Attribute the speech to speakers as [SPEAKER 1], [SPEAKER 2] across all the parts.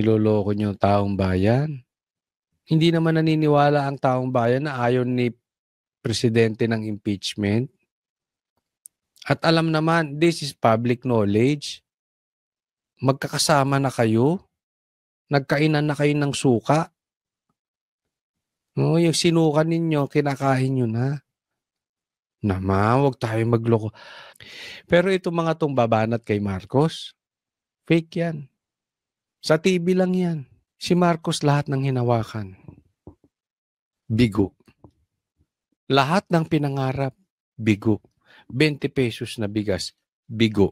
[SPEAKER 1] niloloko niyo ang taong bayan. Hindi naman naniniwala ang taong bayan na ayaw ni presidente ng impeachment. At alam naman, this is public knowledge. Magkakasama na kayo. Nagkainan na kayo ng suka. No, yung sinuka ninyo, kinakain nyo na. Naman, huwag tayo magloko. Pero itong mga tong babanat kay Marcos, fake yan. Sa TV lang yan. Si Marcos lahat ng hinawakan. Bigo. Lahat ng pinangarap, bigo. 20 pesos na bigas, bigo.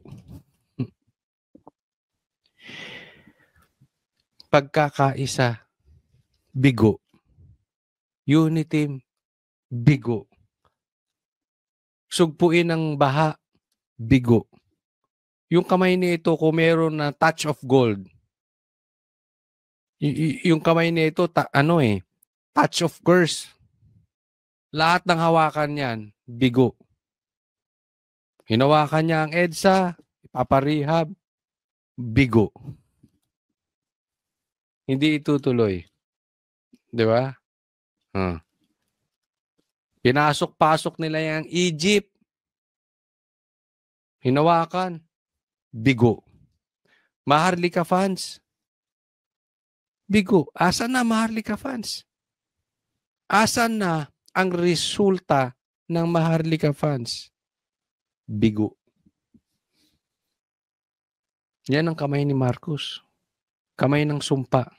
[SPEAKER 1] Pagkakaisa, bigo. Unity, bigo. Sugpuin ng baha, bigo. Yung kamay nito kung meron na touch of gold, yung kamay nito, touch of curse. Lahat ng hawakan yan, bigo. Hinawakan niya ang EDSA, ipaparehab, bigo. Hindi itutuloy. Di ba? Pinasok-pasok nila yung Egypt. Hinawakan, bigo. Maharlika funds, bigo. Asan na Maharlika funds? Asan na ang resulta ng Maharlika funds? Bigo. Yan ang kamay ni Marcos. Kamay ng sumpa.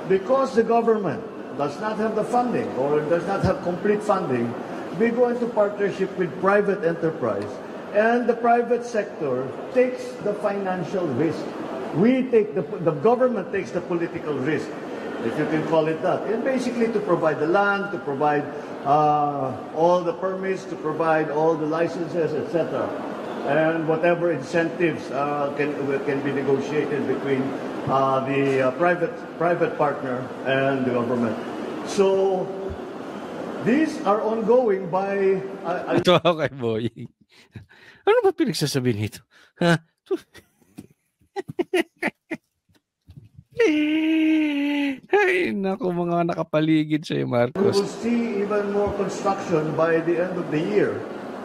[SPEAKER 2] Because the government does not have the funding or does not have complete funding, we go into partnership with private enterprise, and the private sector takes the financial risk. The government takes the political risk, if you can call it that. And basically to provide the land, to provide all the permits, to provide all the licenses, etc. And whatever incentives can be negotiated between the private partner and the government. So these are ongoing by...
[SPEAKER 1] Ito ako kay Boying. Ano ba pinagsasabihin nito? Ha? Ay, naku, mga nakapaligid sa'yo, Marcos.
[SPEAKER 2] We will see even more construction by the end of the year.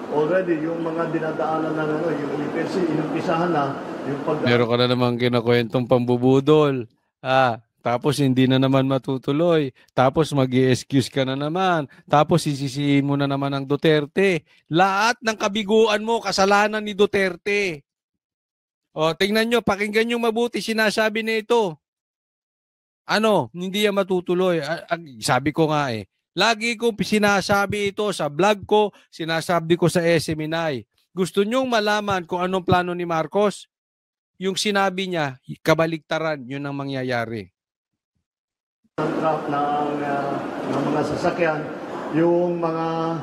[SPEAKER 2] Already, yung mga dinadaanan ng you can see, inumpisahan na yung
[SPEAKER 1] meron ka na naman kinakwentong pambubudol. Tapos hindi na naman matutuloy. Tapos mag-i-excuse ka na naman. Tapos sisisihin mo na naman ang Duterte. Lahat ng kabiguan mo, kasalanan ni Duterte. O, tingnan nyo, pakinggan nyo mabuti sinasabi na ito. Hindi yan matutuloy. Sabi ko nga lagi ko sinasabi ito sa vlog ko, sinasabi ko sa SMNI. Gusto nyong malaman kung anong plano ni Marcos? Yung sinabi niya, kabaligtaran, yun ang mangyayari.
[SPEAKER 2] Ng mga sasakyan, yung mga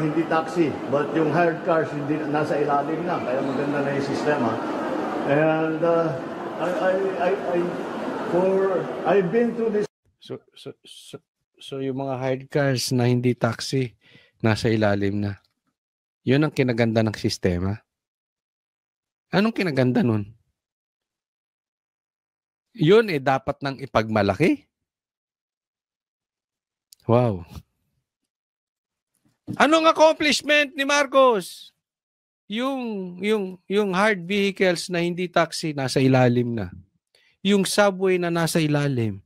[SPEAKER 2] hindi taxi, but yung hired cars hindi nasa ilalim na, kaya maganda na yung sistema. And I've been through this.
[SPEAKER 1] So yung mga hired cars na hindi taxi, nasa ilalim na. Yun ang kinaganda ng sistema. Anong kinaganda nun? Yun dapat nang ipagmalaki. Wow. Anong accomplishment ni Marcos? Yung hard vehicles na hindi taxi, nasa ilalim na. Yung subway na nasa ilalim.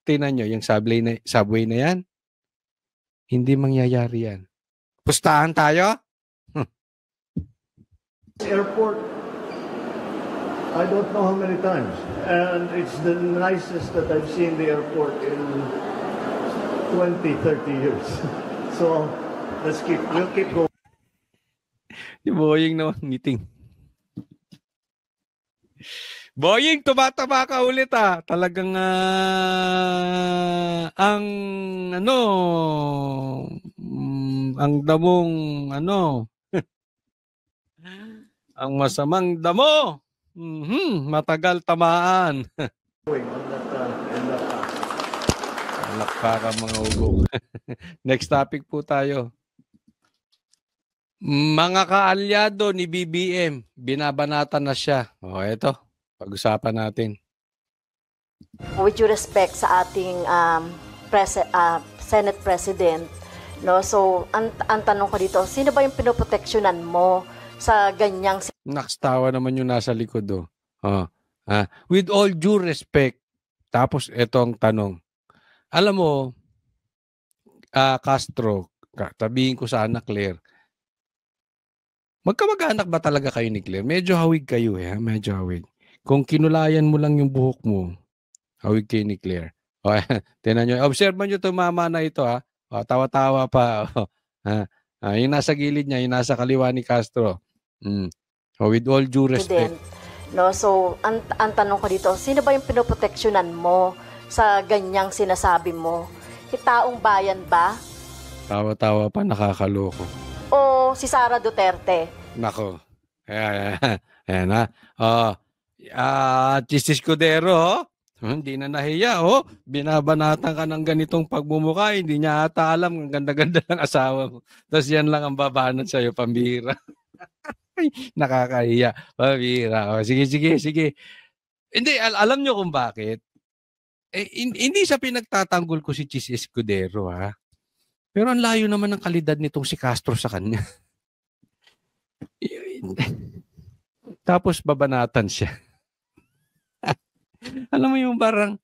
[SPEAKER 1] Tingnan nyo, yung subway na yan, hindi mangyayari yan. Pustahan tayo?
[SPEAKER 2] Airport, I don't know how many times. And it's the nicest that I've seen the airport in 20, 30 years. So, we'll keep going.
[SPEAKER 1] Yung Boying na meeting. Boying, tumatama ka ulit Talagang ang damong ang masamang damo. Matagal tamaan. Anak ka mga ugong. Next topic po tayo. Mga kaalyado ni BBM, binabanatan na siya. O, eto, pag-usapan natin.
[SPEAKER 3] With due respect sa ating Senate President, no? So, ang tanong ko dito, sino ba yung pinoproteksyonan mo sa ganyang
[SPEAKER 1] Nakstawa naman yung nasa likod, oh. With all due respect, tapos eto ang tanong. Alam mo, Castro, tabihin ko sana, Claire, magkamag-anak ba talaga kayo ni Claire? Medyo hawig kayo medyo hawig. Kung kinulayan mo lang yung buhok mo, hawig kayo ni Claire. O, tinan nyo, observe nyo itong mama na ito, ha. O, tawa-tawa pa. Yung nasa gilid niya, yung nasa kaliwa ni Castro. With all due respect.
[SPEAKER 3] No? So, ang tanong ko dito, sino ba yung pinoproteksyonan mo sa ganyang sinasabi mo? Taong bayan ba?
[SPEAKER 1] Tawa-tawa pa, nakakaloko.
[SPEAKER 3] O si Sara Duterte?
[SPEAKER 1] Nako. Ayan ha. Chis Escudero, hindi na nahiya, binabanatan ka ng ganitong pagmumukha, hindi niya ata alam, ang ganda-ganda ng asawa mo. Tapos yan lang ang babanat sa'yo, pambira. Nakakahiya, pambira. Sige. Hindi, alam nyo kung bakit. Hindi sa pinagtatanggol ko si Chis Escudero, ha. Pero ang layo naman ng kalidad nitong si Castro sa kanya. Tapos babanatan siya. Alam mo yung parang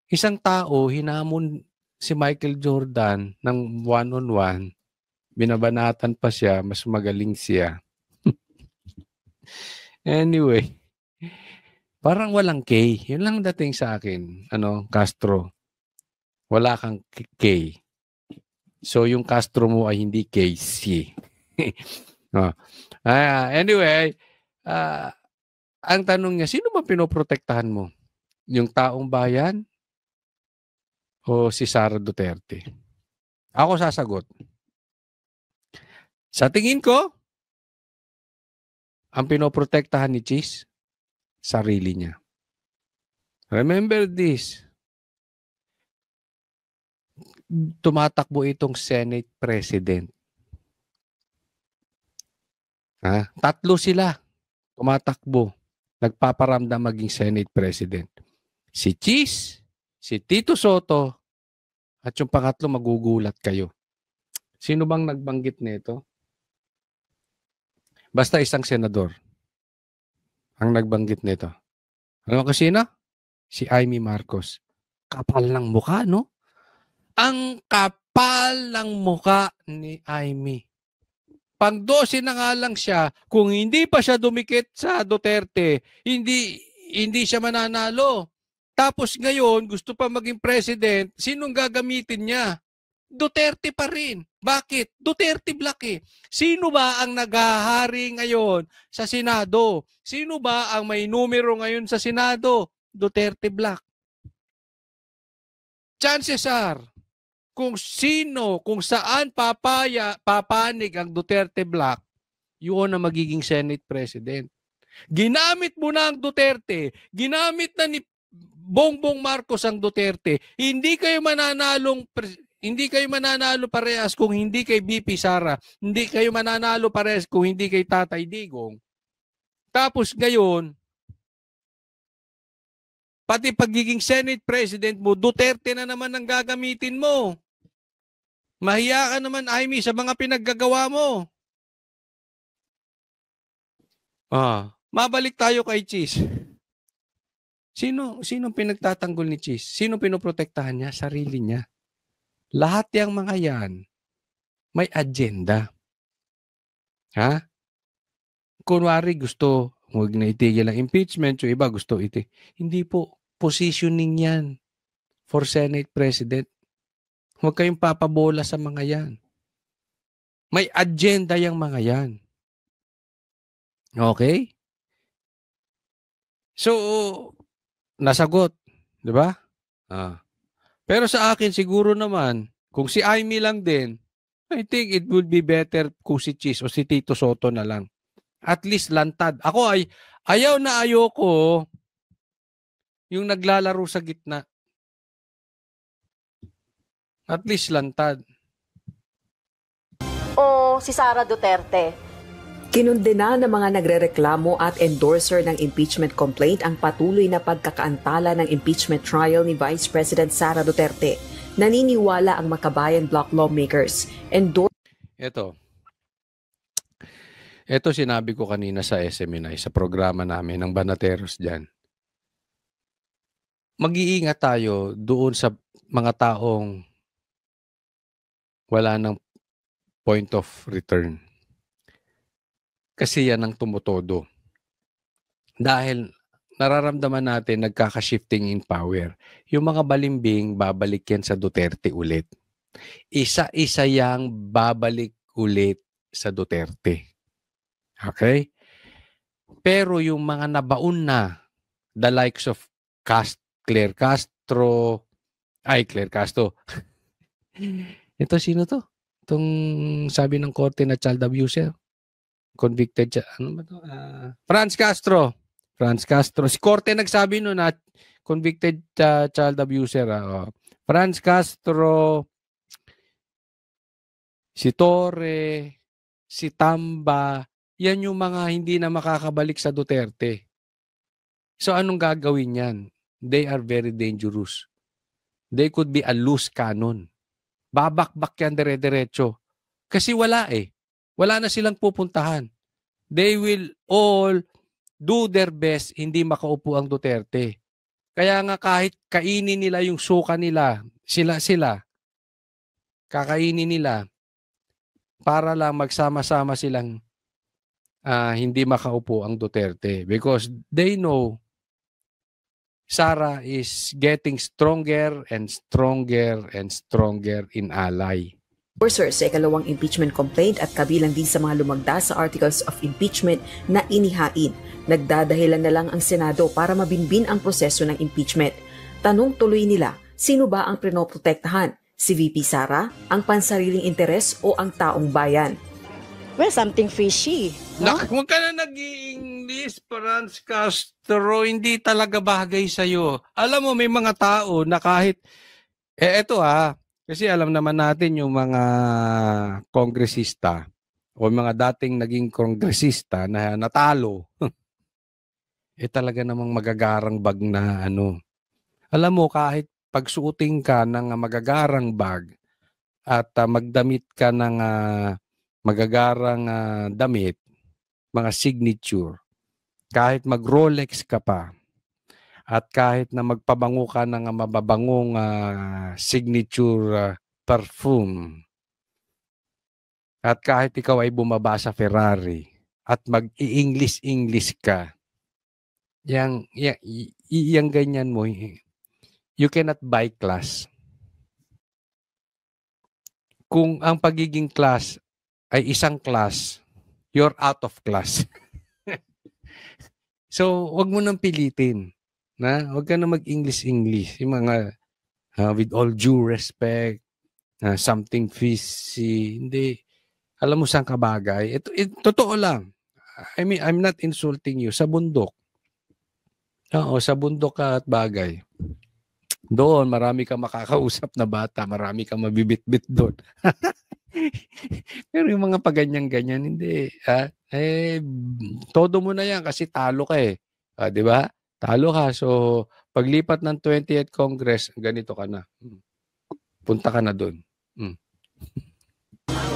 [SPEAKER 1] isang tao, hinamon si Michael Jordan ng one-on-one, binabanatan pa siya, mas magaling siya. Anyway, parang walang K. Yun lang dating sa akin, Castro. Wala kang K. So, yung Castro mo ay hindi KC. Anyway, ang tanong niya, sino ba pinoprotektahan mo? Yung taong bayan o si Sara Duterte? Ako sasagot. Sa tingin ko, ang pinoprotektahan ni Chis, sarili niya. Remember this. Tumatakbo itong Senate President. Tatlo sila tumatakbo. Nagpaparamdam maging Senate President. Si Chis, si Tito Soto, at yung pangatlo magugulat kayo. Sino bang nagbanggit nito? Basta isang senador ang nagbanggit nito. Alam mo sino? Si Amy Marcos. Kapal ng mukha, no? Ang kapal ng mukha ni Amy. Pang-12 na nga lang siya, kung hindi pa siya dumikit sa Duterte, hindi siya mananalo. Tapos ngayon, gusto pa maging president, sinong gagamitin niya? Duterte pa rin. Bakit? Duterte Black eh. Sino ba ang naghahari ngayon sa Senado? Sino ba ang may numero ngayon sa Senado? Duterte Black. Chances are, kung saan papanig ang Duterte Black, yun ang magiging Senate President. Ginamit mo na ang Duterte, ginamit na ni Bongbong Marcos ang Duterte, hindi kayo mananalo parehas kung hindi kay BP Sara, hindi kayo mananalo parehas kung hindi kay Tatay Digong. Tapos ngayon, pati pagiging Senate President mo, Duterte na naman ang gagamitin mo. Mahiya ka naman, Amy, sa mga pinaggagawa mo. Mabalik tayo kay Chis. Sino pinagtatanggol ni Chis? Sino pinoprotektahan niya? Sarili niya. Lahat yang mga yan, may agenda. Kunwari gusto, huwag na itigil ang impeachment, yung iba gusto itigil. Hindi po, positioning yan for Senate President. Huwag kayong papabola sa mga yan. May agenda yung mga yan. Okay? So, nasagot. Di ba? Pero sa akin, siguro naman, kung si Amy lang din, I think it would be better kung si Chis o si Tito Soto na lang. At least lantad. Ako ay, ayaw na ayoko yung naglalaro sa gitna. At least lantad.
[SPEAKER 3] o si Sara Duterte?
[SPEAKER 4] Kinundena ng mga nagrereklamo at endorser ng impeachment complaint ang patuloy na pagkakaantala ng impeachment trial ni Vice President Sara Duterte. Naniniwala ang Makabayan Bloc lawmakers.
[SPEAKER 1] Ito sinabi ko kanina sa SMNI, sa programa namin ng Banateros dyan. Mag-iingat tayo doon sa mga taong wala ng point of return. Kasi yan ang tumutodo. Dahil nararamdaman natin nagkaka-shifting in power. Yung mga balimbing, babalik yan sa Duterte ulit. Isa-isa yang babalik ulit sa Duterte. Okay? Pero yung mga nabaon na, the likes of Claire Castro. Ito, sino to? Itong sabi ng korte na child abuser. Convicted siya. Ano ba to? Franz Castro. Si korte nagsabi no na convicted child abuser. Franz Castro, si Torre, si Tamba, yan yung mga hindi na makakabalik sa Duterte. So anong gagawin yan? They are very dangerous. They could be a loose cannon. Babakbak yan dire-diretso. Kasi wala eh. Wala na silang pupuntahan. They will all do their best hindi makaupo ang Duterte. Kaya nga kahit kainin nila yung suka nila, sila, kakainin nila para lang magsama-sama silang hindi makaupo ang Duterte. Because they know Sara is getting stronger and stronger and stronger in ally.
[SPEAKER 4] Endorsers sa ikalawang impeachment complaint at kabilang din sa mga lumagda sa articles of impeachment na inihain. Nagdadahilan na lang ang Senado para mabinbin ang proseso ng impeachment. Tanong tuloy nila, sino ba ang pinoprotektahan? Si VP Sara, ang pansariling interes o ang taong bayan?
[SPEAKER 3] Well, something fishy. No?
[SPEAKER 1] Huwag ka na nag-i-English, Franz Castro. Hindi talaga bagay sa'yo. Alam mo, may mga tao na kahit... Kasi alam naman natin yung mga kongresista o mga dating naging kongresista na natalo. Talaga namang magagarang bag na ano. Alam mo, kahit pagsuotin ka ng magagarang bag at magdamit ka ng magagarang damit, mga signature, kahit mag-Rolex ka pa, at kahit na magpabango ka ng mababangong signature perfume, at kahit ikaw ay bumaba sa Ferrari at mag-i-English ka, yang ganyan mo, you cannot buy class. Kung ang pagiging class ay isang class, you're out of class. So, wag mo nang pilitin. Huwag ka na mag-English. Yung mga, with all due respect, something fishy, hindi. Alam mo saan ka bagay. Totoo lang. I mean, I'm not insulting you. Sa bundok. Oo, sa bundok ka at bagay. Doon, marami ka makakausap na bata. Marami ka mabibit-bit doon. Pero yung mga paganyan-ganyan, hindi. Todo mo na yan kasi talo ka eh. Di ba? Talo ka. So, paglipat ng 20th Congress, ganito ka na. Punta ka na doon.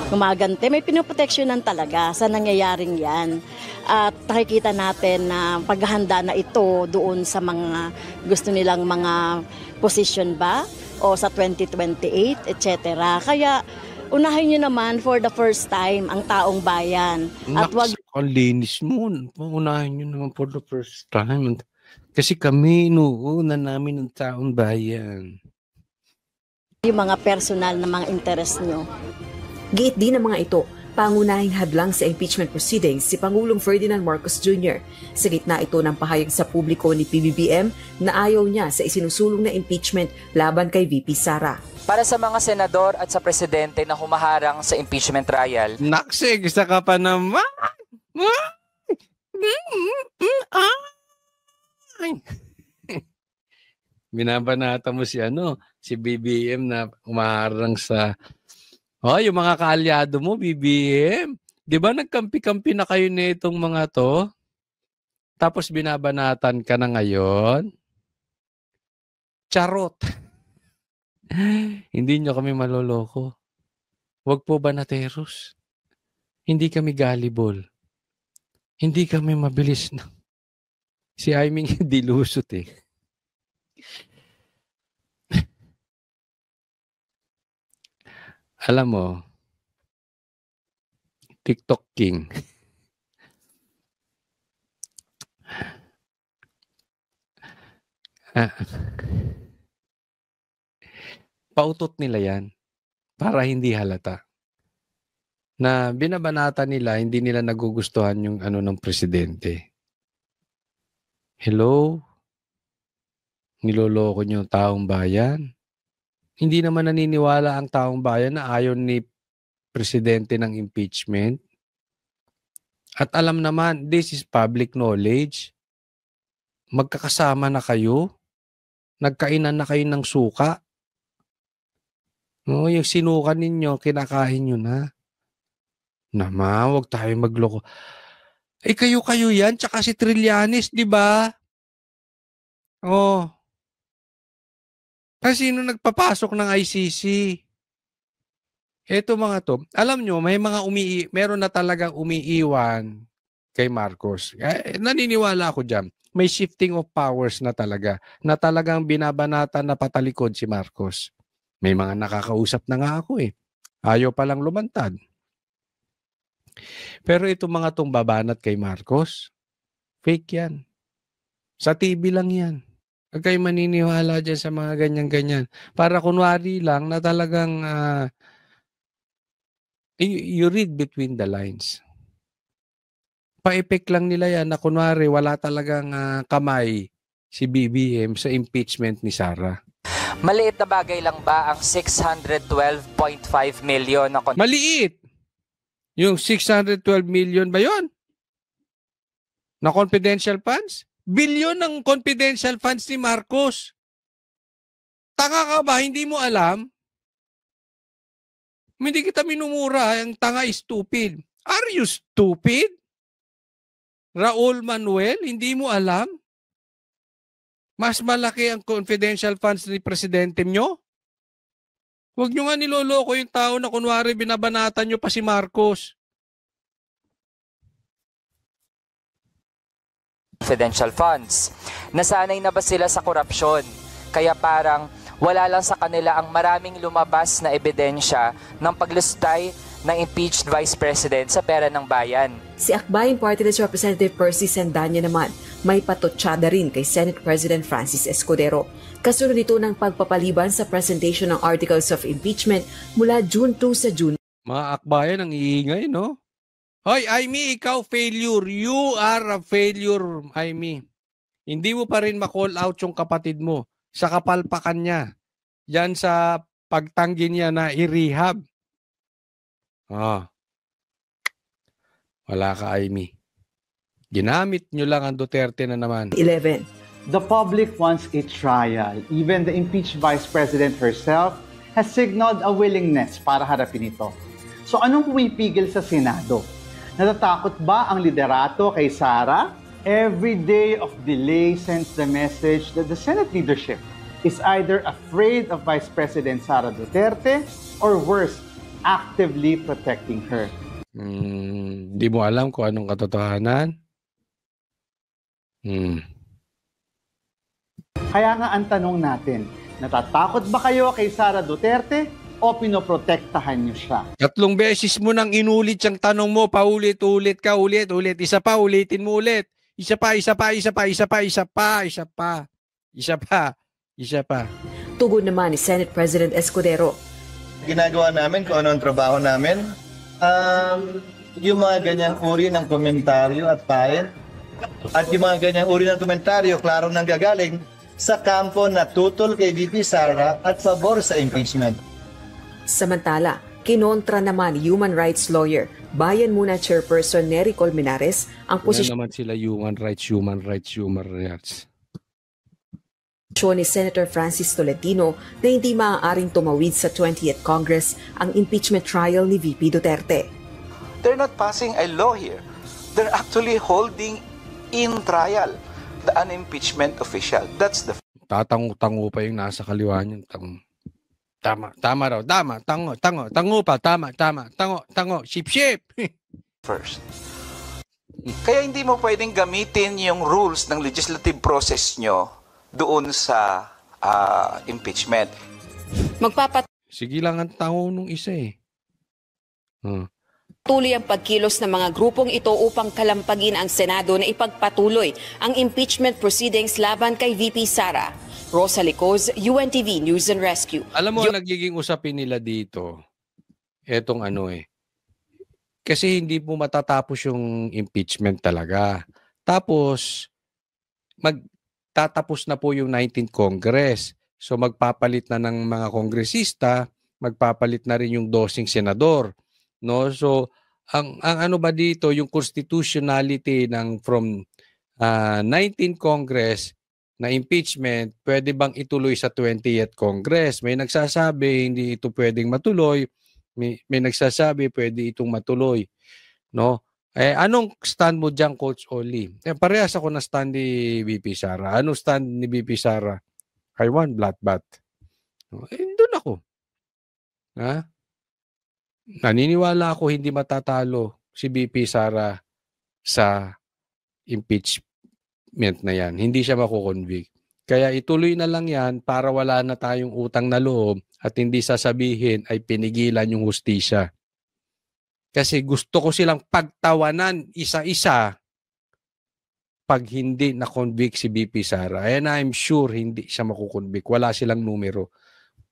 [SPEAKER 3] Gumagante, may pinoproteksyonan talaga sa nangyayaring yan. At nakikita natin na paghahanda na ito doon sa mga gusto nilang mga position ba o sa 2028, etc. Kaya unahin nyo naman for the first time ang taong bayan. At wag
[SPEAKER 1] ang linis mo. Unahin nyo naman for the first time. Kasi kami, inuuna namin ng taong bayan.
[SPEAKER 3] Yung mga personal na mga interest nyo.
[SPEAKER 4] Giit din ng mga ito, pangunahing hadlang sa impeachment proceedings si Pangulong Ferdinand Marcos Jr. Sa gitna ito ng pahayag sa publiko ni PBBM na ayaw niya sa isinusulong na impeachment laban kay VP Sara.
[SPEAKER 5] Para sa mga senador at sa presidente na humaharang sa impeachment trial,
[SPEAKER 1] Naksig, isa ka pa naman! Binabanata mo si BBM na umaharang sa Oh, yung mga kaalyado mo, BBM. Di ba nagkampi-kampi na kayo nitong mga to? Tapos binabanatan ka na ngayon? Charot. Hindi nyo kami maloloko. Wag po ba nateros? Hindi kami gullible. Hindi kami mabilis na. Si Aiming hindi lusot eh. Alam mo, TikTok King. Pautot nila yan para hindi halata. Na binabanata nila, hindi nila nagugustuhan yung ano ng presidente. Hello? Niloloko niyo yung taong bayan? Hindi naman naniniwala ang taong bayan na ayaw ni presidente ng impeachment. At alam naman, this is public knowledge. Magkakasama na kayo. Nagkainan na kayo ng suka. No, yung sinuka ninyo, kinakain nyo na. Naman, huwag tayo magloko. Eh, kayo-kayo yan, tsaka si Trillanes, di ba? Oh. Kasi sino nagpapasok ng ICC? Eto mga to, alam nyo, may mga meron na talagang umiiwan kay Marcos. Naniniwala ako dyan. May shifting of powers na talaga. Na talagang binabanatan na patalikod si Marcos. May mga nakakausap na nga ako eh. Ayaw palang lumantad. Pero itong mga tong babanat kay Marcos, fake yan. Sa TV lang yan. Huwag kayo maniniwala dyan sa mga ganyan-ganyan. Para kunwari lang na talagang you read between the lines. Pa-effect lang nila yan na kunwari wala talagang kamay si BBM sa impeachment ni Sara.
[SPEAKER 5] Maliit na bagay lang ba ang 612.5 million na
[SPEAKER 1] Maliit! Yung 612 million ba yon? Na confidential funds? Bilyon ng confidential funds ni Marcos. Tanga ka ba? Hindi mo alam? Hindi kita minumura. Ang tanga is stupid. Are you stupid? Raul Manuel, hindi mo alam? Mas malaki ang confidential funds ni presidente nyo? Huwag nyo nga niloloko yung tao na kunwari binabanatan nyo pa si Marcos.
[SPEAKER 5] confidential funds. Nasanay na ba sila sa korupsyon? Kaya parang wala lang sa kanila ang maraming lumabas na ebidensya ng paglustay ng impeached Vice President sa pera ng bayan.
[SPEAKER 4] Si Akbayan Party List Representative Percy Sandanya naman may patotsyada rin kay Senate President Francis Escudero. Kasunod nito ng pagpapaliban sa presentation ng Articles of Impeachment mula June 2 sa June.
[SPEAKER 1] Mga akbayan ang iingay, no? Hoy, Aimee, ikaw failure. You are a failure, Aimee. Hindi mo pa rin ma-call out yung kapatid mo sa kapalpakan niya. Yan sa pagtanggi niya na i-rehab. Wala ka, Aimee. Ginamit nyo lang ang Duterte na naman.
[SPEAKER 4] 11.
[SPEAKER 6] The public wants a trial. Even the impeached Vice President herself has signaled a willingness para harapin ito. So anong pumipigil sa Senado? Natatakot ba ang liderato kay Sara? Every day of delay sends the message that the Senate leadership is either afraid of Vice President Sara Duterte or worse, actively protecting her.
[SPEAKER 1] Di mo alam kung anong katotohanan?
[SPEAKER 6] Kaya nga ang tanong natin, natatakot ba kayo kay Sara Duterte o pinoprotektahan niyo siya?
[SPEAKER 1] 3 beses mo nang inulit yung tanong mo, paulit-ulit ka, ulit-ulit. Isa pa, ulitin mo ulit. Isa pa.
[SPEAKER 4] Tugon naman ni Senate President Escudero.
[SPEAKER 7] Ginagawa namin kung ano ang trabaho namin. Yung mga ganyang uri ng komentaryo at payan, at yung mga ganyang uri ng komentaryo, klaro nang gagaling sa kampo na tutol kay VP Sara at pabor sa impeachment.
[SPEAKER 4] Samantala, kinontra naman ni human rights lawyer, Bayan Muna Chairperson Nery Colmenares, ang posisyon
[SPEAKER 1] naman sila human rights.
[SPEAKER 4] ni Senator Francis Tolentino na hindi maaaring tumawid sa 20th Congress ang impeachment trial ni VP Duterte.
[SPEAKER 8] They're not passing a law here. They're actually holding in trial the unimpeachment official. That's the
[SPEAKER 1] Tatango-tango pa yung nasa kaliwa niyan. Tama raw, tango pa, tama, tango, ship.
[SPEAKER 8] first. Kaya hindi mo pwedeng gamitin yung rules ng legislative process nyo doon sa impeachment.
[SPEAKER 1] Sige lang ang tango nung isa eh.
[SPEAKER 4] Tuloy ang pagkilos ng mga grupong ito upang kalampagin ang Senado na ipagpatuloy ang impeachment proceedings laban kay VP Sara. Rosa Licoz, UNTV News and Rescue.
[SPEAKER 1] Alam mo, nagiging usapin nila dito, etong kasi hindi po matatapos yung impeachment talaga. Tapos, magtatapos na po yung 19th Congress. So, magpapalit na ng mga kongresista, magpapalit na rin yung 12 senador. No? So, ang ano ba dito, yung constitutionality ng from 19th Congress na impeachment, pwede bang ituloy sa 20th Congress? May nagsasabi hindi ito pwedeng matuloy. May nagsasabi pwede itong matuloy. No? Anong stand mo diyan, Coach Oli? Parehas ako na stand ni VP Sara. Anong stand ni VP Sara? I want bloodbath. Doon ako. Ha? Naniniwala ako hindi matatalo si VP Sara sa impeachment na yan. Hindi siya makukonvict. Kaya ituloy na lang yan para wala na tayong utang na loob at hindi sasabihin ay pinigilan yung hustisya. Kasi gusto ko silang pagtawanan isa-isa pag hindi na-convict si VP Sara. And I'm sure hindi siya makukonvict. Wala silang numero.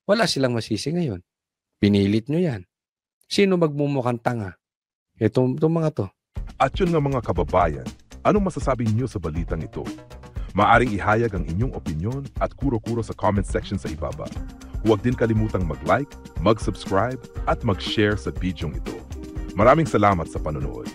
[SPEAKER 1] Wala silang masisi ngayon. Pinilit nyo yan. Sino magmumukhang tanga? Itong mga to.
[SPEAKER 9] At yun nga mga kababayan, anong masasabi niyo sa balitang ito? Maaring ihayag ang inyong opinyon at kuro-kuro sa comment section sa ibaba. Huwag din kalimutang mag-like, mag-subscribe at mag-share sa bidyong ito. Maraming salamat sa panonood.